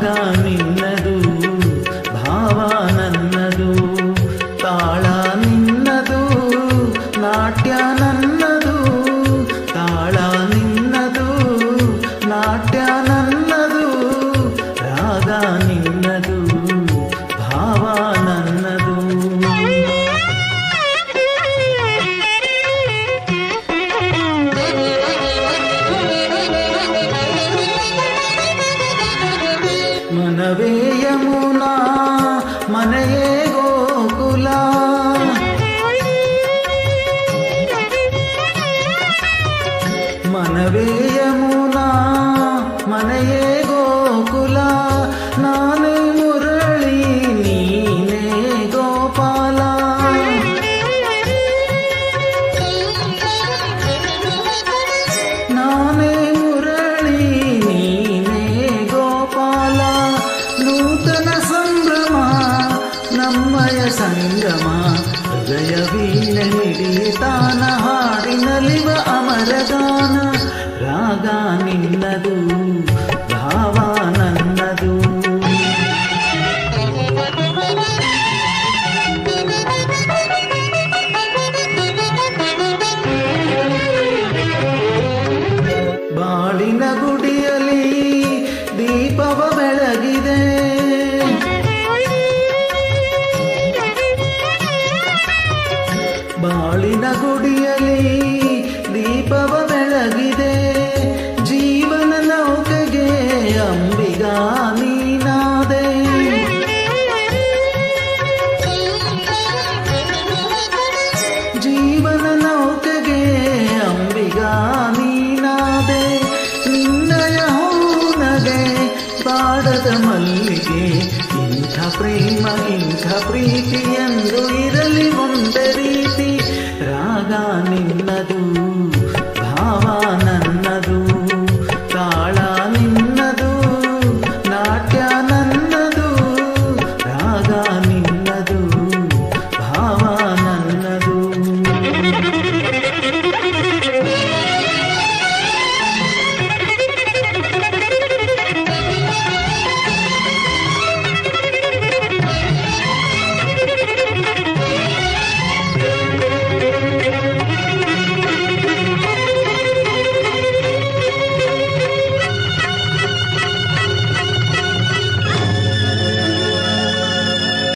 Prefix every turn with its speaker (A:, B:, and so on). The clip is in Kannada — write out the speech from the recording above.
A: ರಾಗ ನಿನ್ನದು, ಭಾವ ನನ್ನದು, ತಾಳ ನಿನ್ನದು, ನಾಟ್ಯ ನನ್ನದು. ತಾಳ ನಿನ್ನದು, ನಾಟ್ಯ ನನ್ನದು, ರಾಗ ನಿನ್ನದು, ಭಾವ ನನ್ನದು. ಮನವೇ ಯಮುನಾ, ಮನೆಯೇ ಗೋಕುಲ. ಮನವೇ ಯಮುನಾ, ಮನೆಯೇ ಗೋಕುಲ. ನಾನೇ ಮುರಳಿ, ನೀನೇ ಗೋಪಾಲ. ನಾನೇ ಮುರಳಿ, ನೀನೇ ಗೋಪಾಲ. ನೂತನ ಸಂಭ್ರಮ ನಮ್ಮಯ ಸಂಗಮ, ಹೃದಯ ವೀಣೆ ಮಿಡಿತಾನ ಹಾಡಿನಲಿವ ಅಮರಗಾನ. ರಾಗ ನಿನ್ನದು, ಭಾವ ನನ್ನದು. ಬಾಳಿನ ಗುಡಿಯಲ್ಲಿ ದೀಪವ ಬೆಳಗಿದೆ. ಬಾಳಿನ ಗುಡಿಯಲ್ಲಿ ದೀಪವ ಬೆಳಗಿದೆ. ಜೀವನ ನೌಕೆಗೆ ಅಂಬಿಗಾ ನೀನಾದೆ. ಜೀವನ ನೌಕೆಗೆ ಅಂಬಿಗಾ ನೀನಾದೆ. ನಿನ್ನಯ ಹೂನಗೆ ಬಾಡದ ಮಲ್ಲಿಗೆ, ಇಂಥ ಪ್ರೇಮ ಇಂಥ ಪ್ರೀತಿ ಎಂದು